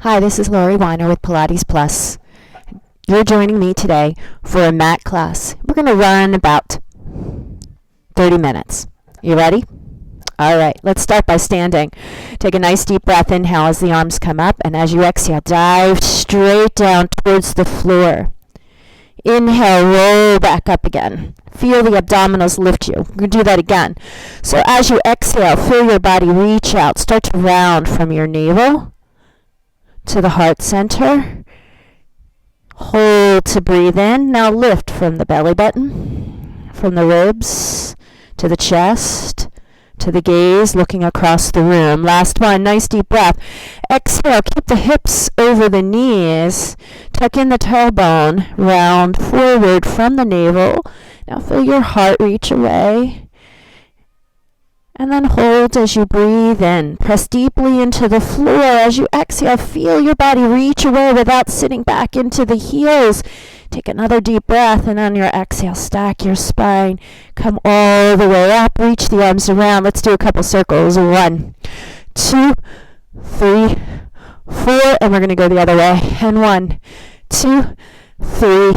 Hi, this is Laurie with Pilates Plus. You're joining me today for a mat class. We're going to run about 30 minutes. You ready? All right, let's start by standing. Take a nice deep breath. Inhale as the arms come up, and as you exhale, dive straight down towards the floor. Inhale, roll back up again. Feel the abdominals lift you. We're going to do that again. So as you exhale, feel your body reach out. Start to round from your navel to the heart center. Hold to breathe in. Now lift from the belly button, from the ribs to the chest, to the gaze, looking across the room. Last one, nice deep breath. Exhale, keep the hips over the knees. Tuck in the tailbone, round forward from the navel. Now feel your heart reach away. And then hold as you breathe in. Press deeply into the floor. As you exhale, feel your body reach away without sitting back into the heels. Take another deep breath, and on your exhale, stack your spine. Come all the way up. Reach the arms around. Let's do a couple circles. 1, 2, 3, 4. And we're going to go the other way. And 1, 2, 3,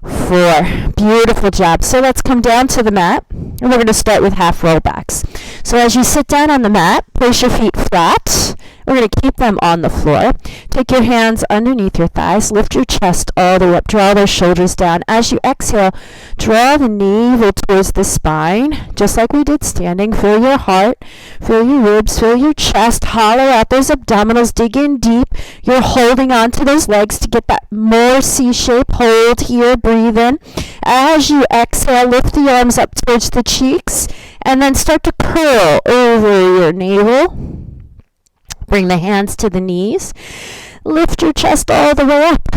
4. Beautiful job. So let's come down to the mat, and we're going to start with half rollbacks. So as you sit down on the mat, place your feet flat. We're going to keep them on the floor. Take your hands underneath your thighs. Lift your chest all the way up. Draw those shoulders down. As you exhale, draw the navel towards the spine, just like we did standing. Feel your heart, feel your ribs, feel your chest. Hollow out those abdominals. Dig in deep. You're holding on to those legs to get that more C-shape. Hold here. Breathe in. As you exhale, lift the arms up towards the cheeks, and then start to curl over your navel. Bring the hands to the knees. Lift your chest all the way up.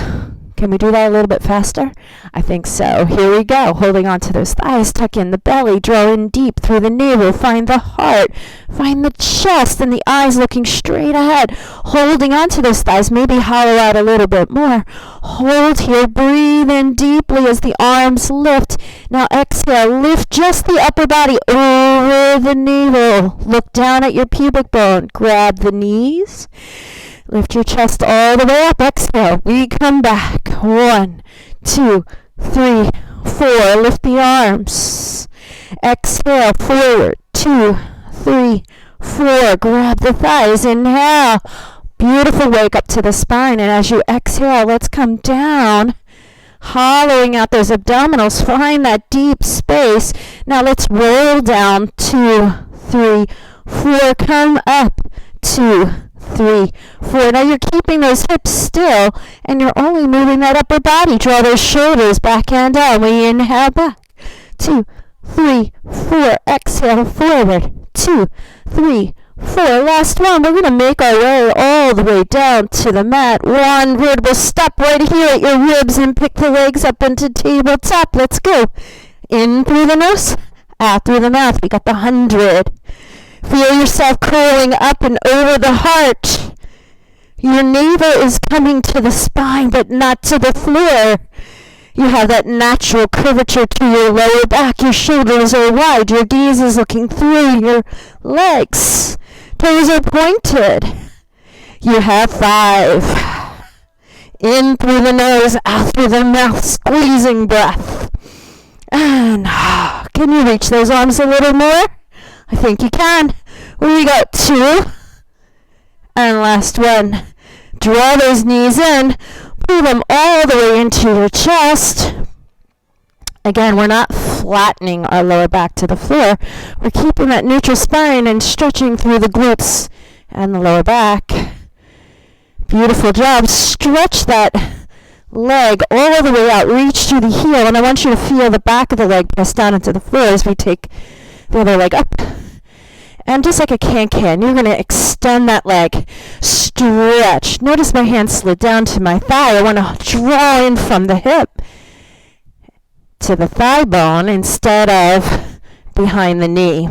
Can we do that a little bit faster? I think so. Here we go. Holding on to those thighs. Tuck in the belly. Draw in deep through the navel. Find the heart. Find the chest and the eyes looking straight ahead. Holding on to those thighs. Maybe hollow out a little bit more. Hold here. Breathe in deeply as the arms lift. Now exhale. Lift just the upper body over the navel. Look down at your pubic bone. Grab the knees. Lift your chest all the way up. Exhale. We come back. 1, 2, 3, 4. Lift the arms. Exhale. Forward. 2, 3, 4. Grab the thighs. Inhale. Beautiful. Wake up to the spine. And as you exhale, let's come down. Hollowing out those abdominals. Find that deep space. Now let's roll down. 2, 3, 4. Come up. 2, 3, 4. Now you're keeping those hips still, and you're only moving that upper body. Draw those shoulders back and down. We inhale back. 2, 3, 4. Exhale forward. 2, 3, 4. Last one. We're going to make our way all the way down to the mat. One vertical step right here at your ribs and pick the legs up into tabletop. Let's go. In through the nose, out through the mouth. We got the 100. Feel yourself curling up and over the heart. Your navel is coming to the spine, but not to the floor. You have that natural curvature to your lower back. Your shoulders are wide. Your gaze is looking through your legs. Toes are pointed. You have 5. In through the nose, out through the mouth, squeezing breath. And can you reach those arms a little more? I think you can. We got 2. And last one. Draw those knees in. Pull them all the way into your chest. Again, we're not flattening our lower back to the floor. We're keeping that neutral spine and stretching through the glutes and the lower back. Beautiful job. Stretch that leg all the way out. Reach through the heel. And I want you to feel the back of the leg press down into the floor as we take the other leg up. And just like a can-can, you're going to extend that leg. Stretch. Notice my hand slid down to my thigh. I want to draw in from the hip to the thigh bone instead of behind the knee.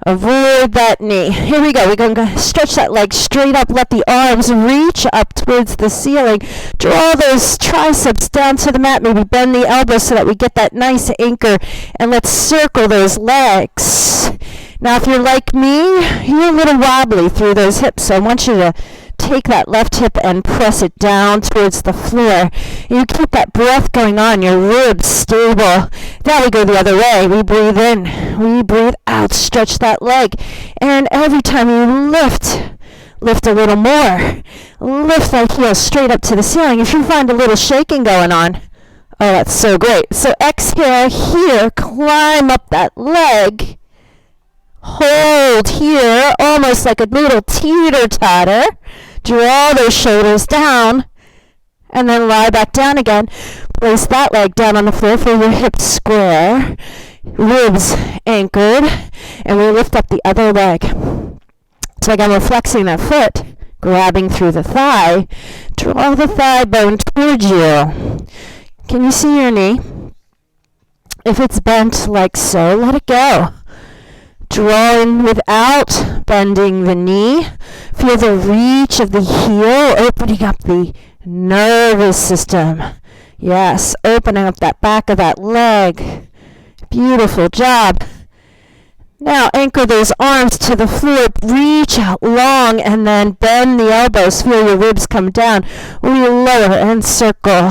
Avoid that knee. Here we go. We're going to stretch that leg straight up. Let the arms reach up towards the ceiling. Draw those triceps down to the mat. Maybe bend the elbows so that we get that nice anchor. And let's circle those legs. Now, if you're like me, you're a little wobbly through those hips. So I want you to take that left hip and press it down towards the floor. You keep that breath going on, your ribs stable. Now we go the other way. We breathe in, we breathe out, stretch that leg. And every time you lift a little more. Lift that heel straight up to the ceiling. If you find a little shaking going on, oh, that's so great. So exhale here, climb up that leg. Hold here, almost like a little teeter-totter. Draw those shoulders down, and then lie back down again. Place that leg down on the floor, feel your hips square, ribs anchored, and we lift up the other leg. It's like I'm flexing that foot, grabbing through the thigh. Draw the thigh bone towards you. Can you see your knee? If it's bent like so, let it go. Draw in without bending the knee. Feel the reach of the heel, opening up the nervous system. Yes, opening up that back of that leg. Beautiful job. Now anchor those arms to the floor, reach out long, and then bend the elbows. Feel your ribs come down. We lower and circle.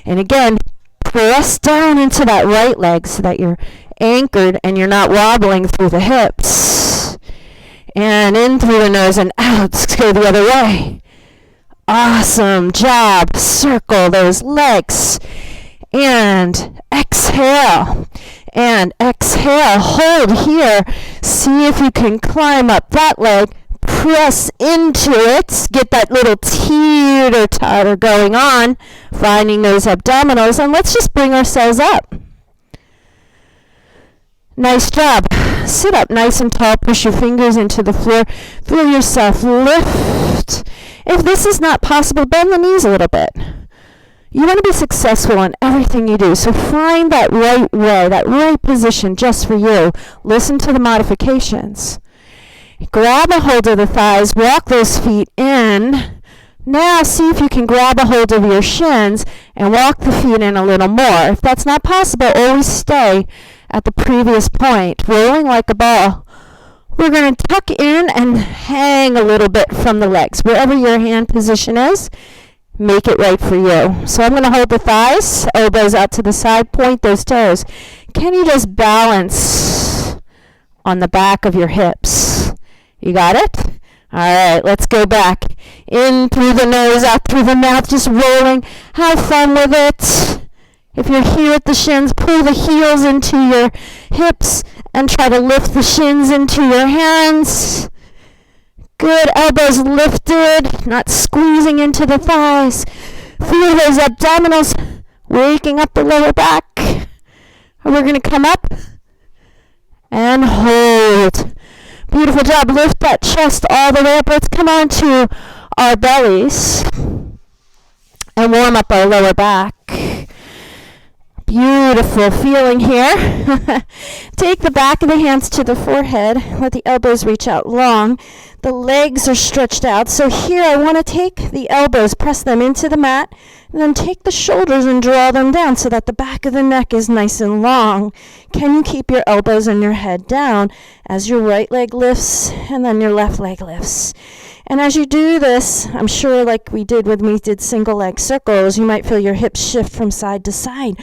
And again, press down into that right leg so that you're anchored and you're not wobbling through the hips. And in through the nose and out. Let's go the other way. Awesome job. Circle those legs. And exhale. And exhale. Hold here. See if you can climb up that leg. Press into it. Get that little teeter-totter going on. Finding those abdominals. And let's just bring ourselves up. Nice job. Sit up nice and tall. Push your fingers into the floor. Feel yourself lift. If this is not possible, bend the knees a little bit. You want to be successful in everything you do, so find that right way, that right position just for you. Listen to the modifications. Grab a hold of the thighs, walk those feet in. Now see if you can grab a hold of your shins and walk the feet in a little more. If that's not possible, always stay at the previous point, rolling like a ball. We're going to tuck in and hang a little bit from the legs. Wherever your hand position is, make it right for you. So I'm going to hold the thighs, elbows out to the side, point those toes. Can you just balance on the back of your hips? You got it? All right, let's go back. In through the nose, out through the mouth, just rolling. Have fun with it. If you're here at the shins, pull the heels into your hips and try to lift the shins into your hands. Good, elbows lifted, not squeezing into the thighs. Feel those abdominals waking up the lower back. And we're going to come up and hold. Beautiful job. Lift that chest all the way up. Let's come on to our bellies and warm up our lower back. Beautiful feeling here. Take the back of the hands to the forehead. Let the elbows reach out long. The legs are stretched out. So here I want to take the elbows, press them into the mat, and then take the shoulders and draw them down so that the back of the neck is nice and long. Can you keep your elbows and your head down as your right leg lifts and then your left leg lifts? And as you do this, I'm sure like we did when we did single leg circles, you might feel your hips shift from side to side.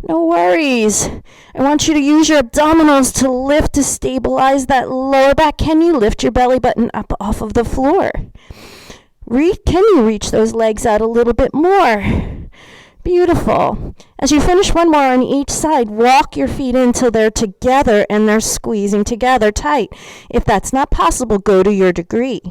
No worries. I want you to use your abdominals to lift, to stabilize that lower back. Can you lift your belly button up off of the floor? Can you reach those legs out a little bit more? Beautiful. As you finish one more on each side, walk your feet in till they're together and they're squeezing together tight. If that's not possible, go to your degree.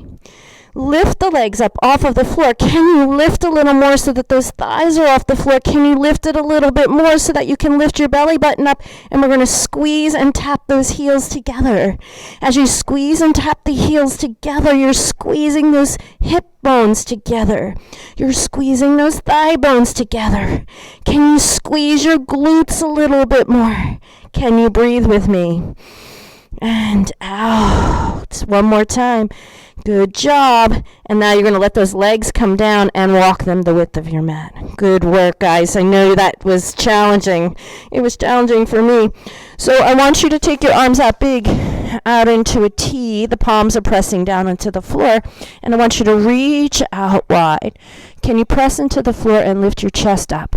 Lift the legs up off of the floor. Can you lift a little more so that those thighs are off the floor? Can you lift it a little bit more so that you can lift your belly button up? And we're going to squeeze and tap those heels together. As you squeeze and tap the heels together, you're squeezing those hip bones together. You're squeezing those thigh bones together. Can you squeeze your glutes a little bit more? Can you breathe with me? And out. One more time. Good job. And now you're going to let those legs come down and walk them the width of your mat. Good work, guys. I know that was challenging. It was challenging for me. So I want you to take your arms out big out into a T. The palms are pressing down into the floor. And I want you to reach out wide. Can you press into the floor and lift your chest up?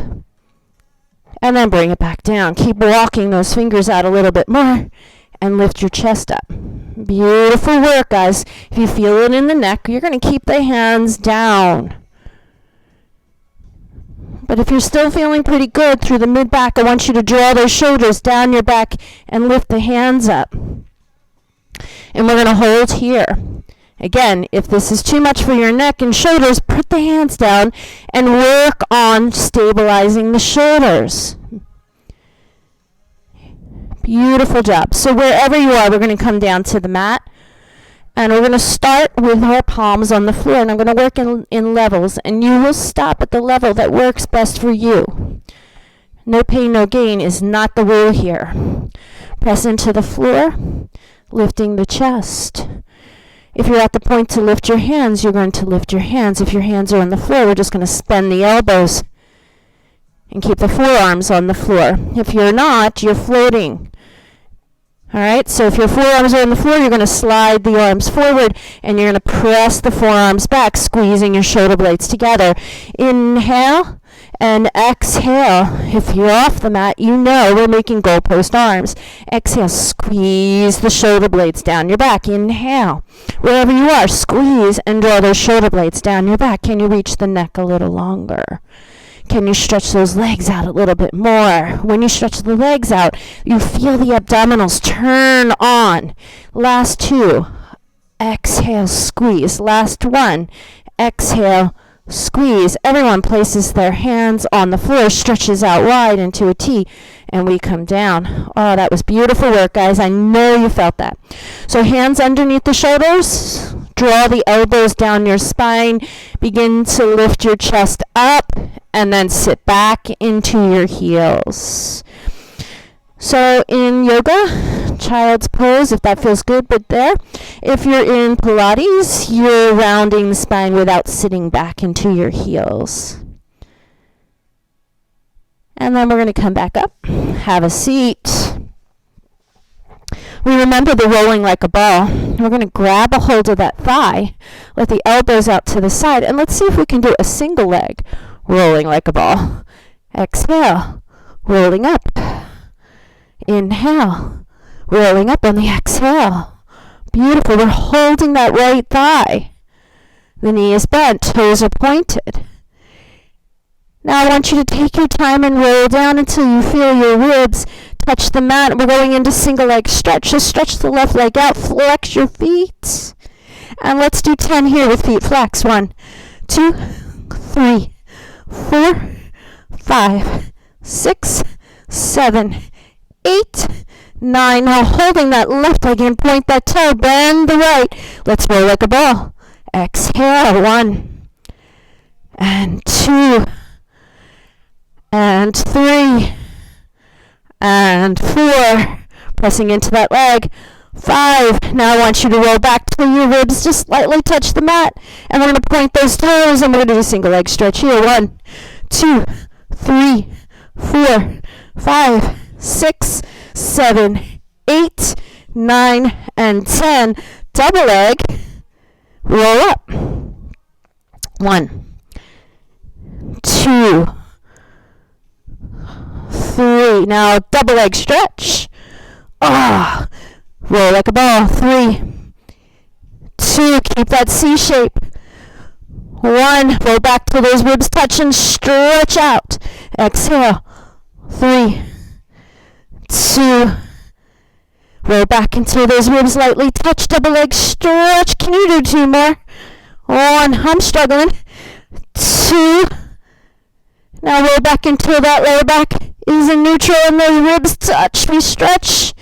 And then bring it back down. Keep walking those fingers out a little bit more and lift your chest up. Beautiful work, guys. If you feel it in the neck, you're going to keep the hands down. But if you're still feeling pretty good through the mid-back, I want you to draw those shoulders down your back and lift the hands up. And we're going to hold here. Again, if this is too much for your neck and shoulders, put the hands down and work on stabilizing the shoulders. Beautiful job. So wherever you are, we're going to come down to the mat. And we're going to start with our palms on the floor. And I'm going to work in levels. And you will stop at the level that works best for you. No pain, no gain is not the rule here. Press into the floor, lifting the chest. If you're at the point to lift your hands, you're going to lift your hands. If your hands are on the floor, we're just going to spend the elbows and keep the forearms on the floor. If you're not, you're floating. All right, so if your forearms are on the floor, you're going to slide the arms forward and you're going to press the forearms back, squeezing your shoulder blades together. Inhale and exhale. If you're off the mat, you know we're making goalpost arms. Exhale, squeeze the shoulder blades down your back. Inhale. Wherever you are, squeeze and draw those shoulder blades down your back. Can you reach the neck a little longer? Can you stretch those legs out a little bit more? When you stretch the legs out, you feel the abdominals turn on. Last two. Exhale, squeeze. Last one. Exhale, squeeze. Everyone places their hands on the floor, stretches out wide into a T, and we come down. Oh, that was beautiful work, guys. I know you felt that. So hands underneath the shoulders. Draw the elbows down your spine. Begin to lift your chest up and then sit back into your heels. So in yoga, child's pose, if that feels good, but there. If you're in Pilates, you're rounding the spine without sitting back into your heels. And then we're going to come back up, have a seat. We remember the rolling like a ball. We're going to grab a hold of that thigh, let the elbows out to the side, and let's see if we can do a single leg rolling like a ball. Exhale, rolling up. Inhale, rolling up on the exhale. Beautiful. We're holding that right thigh. The knee is bent, toes are pointed. Now I want you to take your time and roll down until you feel your ribs touch the mat. We're going into single leg stretch. Just stretch the left leg out, flex your feet. And let's do 10 here with feet flex. 1, 2, 3, 4, 5, 6, 7, 8, 9. Now holding that left leg in, point that toe, bend the right. Let's roll like a ball. Exhale. 1 and 2 and 3 and 4. Pressing into that leg. 5. Now I want you to roll back till your ribs just slightly touch the mat. And we're going to point those toes and we're going to do a single leg stretch here. 1, 2, 3, 4, 5, 6, 7, 8, 9, and 10. Double leg. Roll up. 1, 2, 3. Now double leg stretch. Roll like a ball. 3, 2. Keep that C shape. 1. Roll back till those ribs touch and stretch out. Exhale. 3, 2. Roll back until those ribs lightly touch. Double leg stretch. Can you do 2 more? 1. I'm struggling. 2. Now roll back until that lower back is in neutral and those ribs touch. We stretch.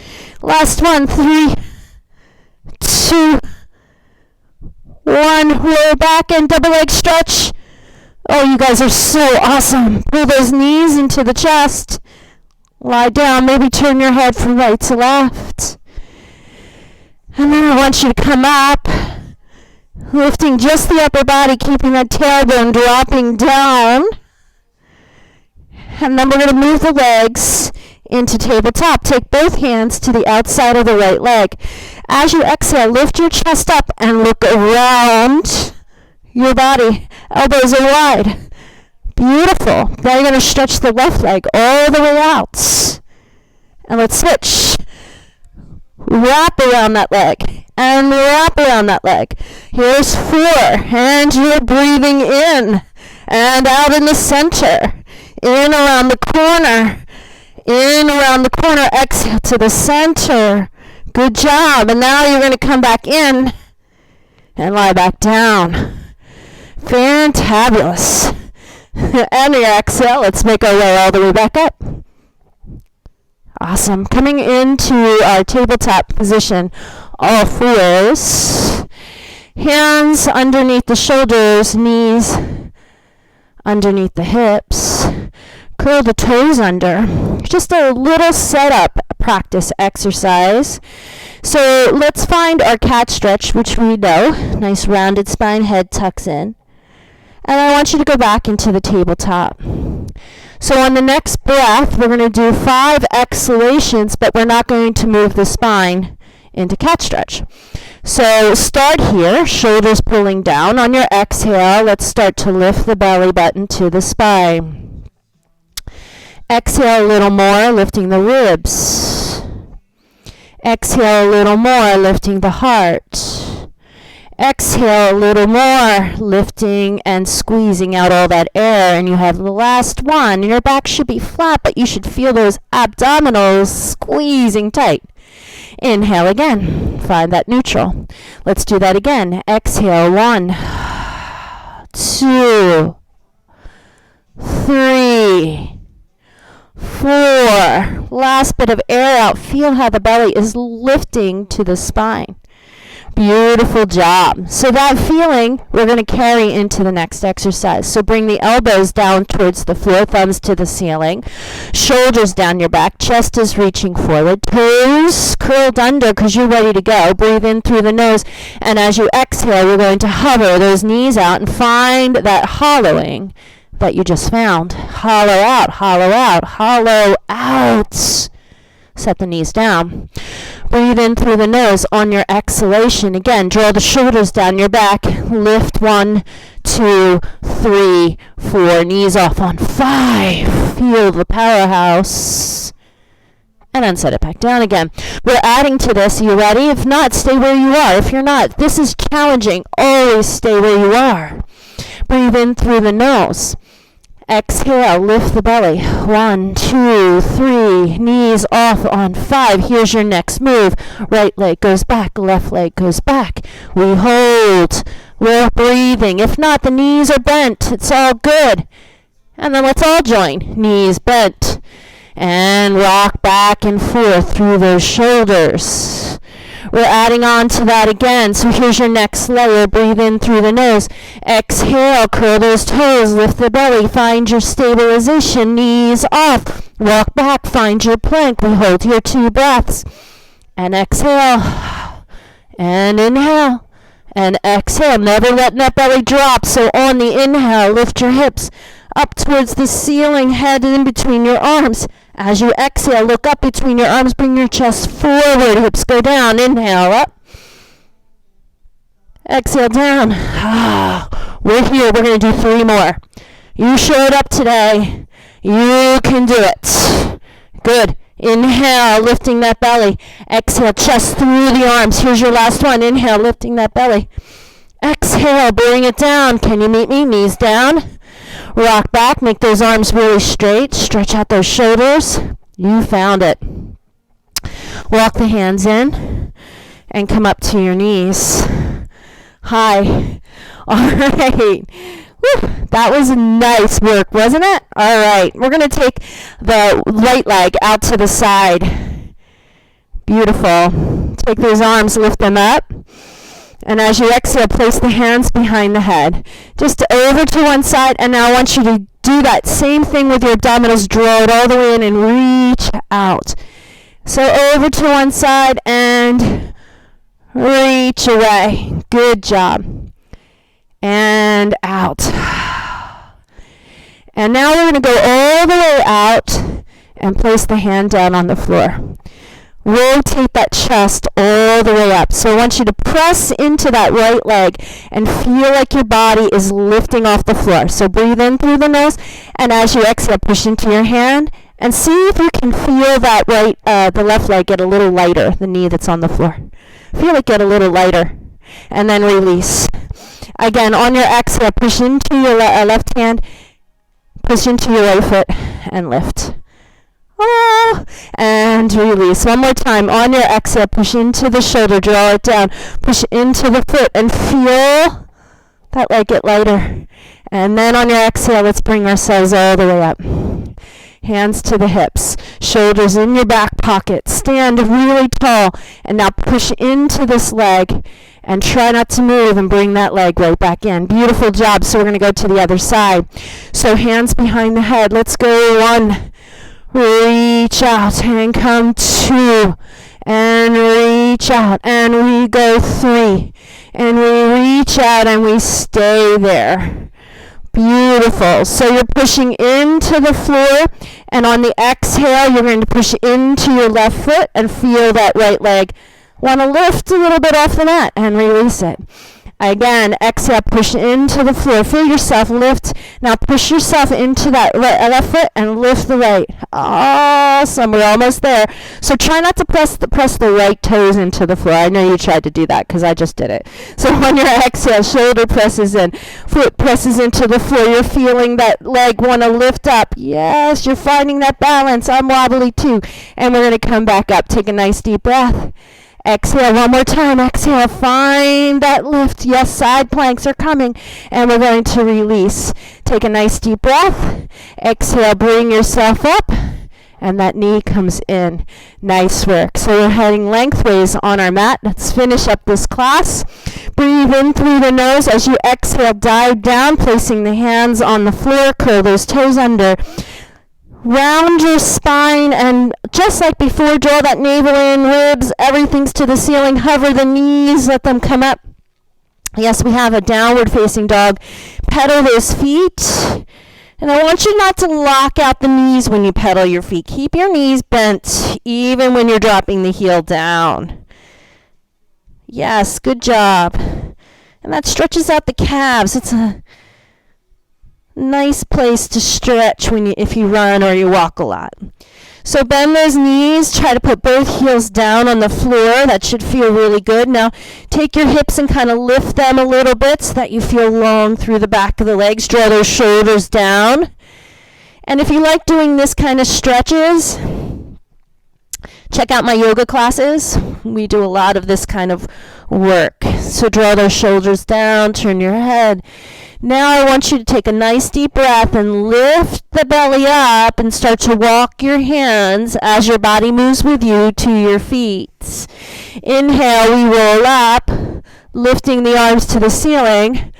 Last one. 3, 2, 1. Roll back and double leg stretch. Oh, you guys are so awesome. Pull those knees into the chest. Lie down. Maybe turn your head from right to left. And then I want you to come up, lifting just the upper body, keeping that tailbone dropping down. And then we're going to move the legs into tabletop. Take both hands to the outside of the right leg. As you exhale, lift your chest up and look around your body. Elbows are wide. Beautiful. Now you're going to stretch the left leg all the way out. And let's switch. Wrap around that leg. And wrap around that leg. Here's 4. And you're breathing in and out in the center. In around the corner. In around the corner. Exhale to the center. Good job. And now you're going to come back in and lie back down. Fantabulous. And your exhale. Let's make our way all the way back up. Awesome. Coming into our tabletop position, all fours. Hands underneath the shoulders, knees underneath the hips. Curl the toes under. Just a little setup practice exercise. So let's find our cat stretch, which we know. Nice rounded spine, head tucks in. And I want you to go back into the tabletop. So on the next breath, we're going to do 5 exhalations, but we're not going to move the spine into cat stretch. So start here, shoulders pulling down. On your exhale, let's start to lift the belly button to the spine. Exhale a little more, lifting the ribs. Exhale a little more, lifting the heart. Exhale a little more, lifting and squeezing out all that air. And you have the last one. Your back should be flat, but you should feel those abdominals squeezing tight. Inhale again. Find that neutral. Let's do that again. Exhale. 1, 2, 3, 4. Last bit of air out. Feel how the belly is lifting to the spine. Beautiful job. So that feeling we're going to carry into the next exercise. So bring the elbows down towards the floor, thumbs to the ceiling, shoulders down your back, chest is reaching forward, toes curled under because you're ready to go. Breathe in through the nose, and as you exhale, you're going to hover those knees out and find that hollowing that you just found. Hollow out, hollow out, hollow out. Set the knees down. Breathe in through the nose. On your exhalation, again, draw the shoulders down your back. Lift 1, 2, 3, 4. Knees off on 5. Feel the powerhouse. And then set it back down again. We're adding to this. Are you ready? If not, stay where you are. If you're not, this is challenging. Always stay where you are. Breathe in through the nose. Exhale, lift the belly. 1, 2, 3. Knees off on 5. Here's your next move. Right leg goes back, left leg goes back. We hold. We're breathing. If not, the knees are bent. It's all good. And then let's all join. Knees bent. And rock back and forth through those shoulders. We're adding on to that again. So here's your next layer. Breathe in through the nose. Exhale, curl those toes, lift the belly, find your stabilization, knees off. Walk back, find your plank. We hold here 2 breaths. And exhale. And inhale. And exhale. Never letting that belly drop. So on the inhale, lift your hips up towards the ceiling, head in between your arms. As you exhale, look up between your arms, bring your chest forward, hips go down. Inhale, up. Exhale, down. We're here. We're going to do 3 more. You showed up today. You can do it. Good. Inhale, lifting that belly. Exhale, chest through the arms. Here's your last one. Inhale, lifting that belly. Exhale, bring it down. Can you meet me? Knees down. Rock back, make those arms really straight. Stretch out those shoulders. You found it. Walk the hands in and come up to your knees. Hi. All right. Whew. That was nice work, wasn't it? All right. We're going to take the right leg out to the side. Beautiful. Take those arms, lift them up. And as you exhale, place the hands behind the head. Just over to one side, and now I want you to do that same thing with your abdominals. Draw it all the way in and reach out. So over to one side and reach away. Good job. And out. And now we're going to go all the way out and place the hand down on the floor. Rotate that chest all the way up. So I want you to press into that right leg and feel like your body is lifting off the floor. So breathe in through the nose, and as you exhale, push into your hand, and see if you can feel that the left leg get a little lighter, the knee that's on the floor. Feel it get a little lighter, and then release. Again, on your exhale, push into your left hand, push into your right foot, and lift. Oh, and release. One more time. On your exhale, push into the shoulder, draw it down, push into the foot, and feel that leg get lighter. And then on your exhale, let's bring ourselves all the way up. Hands to the hips, shoulders in your back pocket. Stand really tall, and now push into this leg, and try not to move, and bring that leg right back in. Beautiful job. So we're going to go to the other side. So hands behind the head. Let's go 1. Reach out and come 2, and reach out, and we go 3, and we reach out and we stay there. Beautiful. So you're pushing into the floor, and on the exhale you're going to push into your left foot and feel that right leg want to lift a little bit off the mat and release it. Again, exhale, push into the floor. Feel yourself lift. Now push yourself into that left foot and lift the right. Awesome. We're almost there. So try not to press the right toes into the floor. I know you tried to do that because I just did it. So on your exhale, shoulder presses in, foot presses into the floor. You're feeling that leg want to lift up. Yes, you're finding that balance. I'm wobbly too. And we're going to come back up. Take a nice deep breath. Exhale one more time. Exhale. Find that lift. Yes, side planks are coming. And we're going to release. Take a nice deep breath. Exhale. Bring yourself up. And that knee comes in. Nice work. So we're heading lengthways on our mat. Let's finish up this class. Breathe in through the nose. As you exhale, dive down, placing the hands on the floor. Curl those toes under. Round your spine, and just like before, draw that navel in, ribs, everything's to the ceiling. Hover the knees, let them come up. Yes, we have a downward facing dog. Pedal those feet. And I want you not to lock out the knees when you pedal your feet. Keep your knees bent, even when you're dropping the heel down. Yes, good job. And that stretches out the calves. It's a nice place to stretch if you run or you walk a lot. So bend those knees. Try to put both heels down on the floor. That should feel really good. Now take your hips and kind of lift them a little bit so that you feel long through the back of the legs. Draw those shoulders down. And if you like doing this kind of stretches, check out my yoga classes. We do a lot of this kind of work. So draw those shoulders down, turn your head. Now I want you to take a nice deep breath and lift the belly up and start to walk your hands as your body moves with you to your feet. Inhale, we roll up, lifting the arms to the ceiling.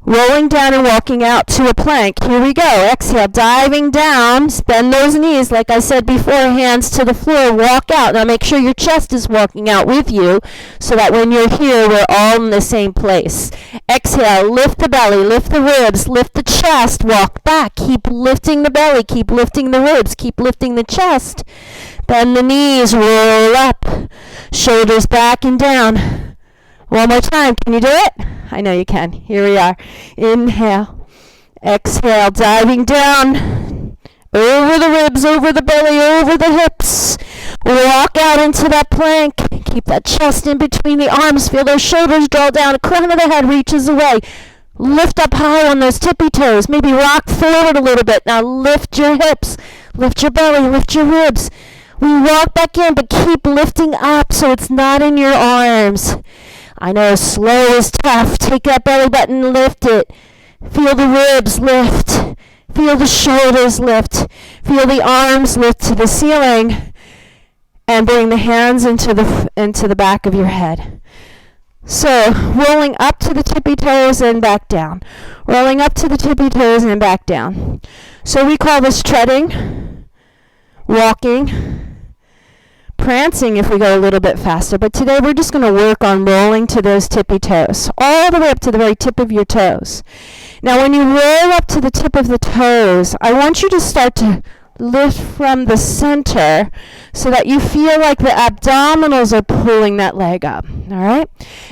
Rolling down and walking out to a plank. Here we go. Exhale, diving down. Bend those knees. Like I said before, hands to the floor. Walk out. Now make sure your chest is walking out with you so that when you're here, we're all in the same place. Exhale, lift the belly, lift the ribs, lift the chest. Walk back. Keep lifting the belly. Keep lifting the ribs. Keep lifting the chest. Bend the knees. Roll up. Shoulders back and down. One more time. Can you do it? I know you can. Here we are. Inhale. Exhale. Diving down. Over the ribs, over the belly, over the hips. Walk out into that plank. Keep that chest in between the arms. Feel those shoulders draw down. The crown of the head reaches away. Lift up high on those tippy toes. Maybe rock forward a little bit. Now lift your hips. Lift your belly. Lift your ribs. We walk back in, but keep lifting up so it's not in your arms. I know slow is tough. Take that belly button, lift it. Feel the ribs lift. Feel the shoulders lift. Feel the arms lift to the ceiling. And bring the hands into the back of your head. So, rolling up to the tippy toes and back down. Rolling up to the tippy toes and back down. So we call this treading, walking, prancing if we go a little bit faster, but today we're just going to work on rolling to those tippy toes, all the way up to the very tip of your toes. Now when you roll up to the tip of the toes, I want you to start to Lift from the center so that you feel like the abdominals are pulling that leg up. All right?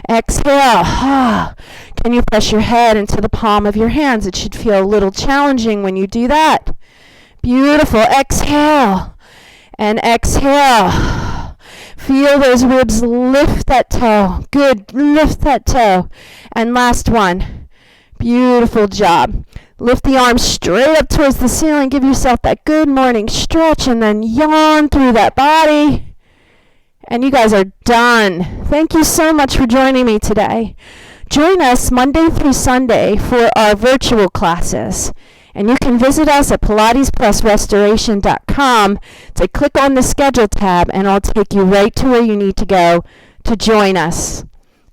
Exhale. Can you press your head into the palm of your hands? It should feel a little challenging when you do that. Beautiful. Exhale. And exhale. Feel those ribs lift that toe. Good. Lift that toe. And last one. Beautiful job. Lift the arms straight up towards the ceiling. Give yourself that good morning stretch and then yawn through that body. And you guys are done. Thank you so much for joining me today. Join us Monday through Sunday for our virtual classes. And you can visit us at pilatesplusrestoration.com to click on the schedule tab and I'll take you right to where you need to go to join us.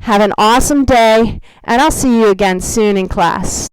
Have an awesome day and I'll see you again soon in class.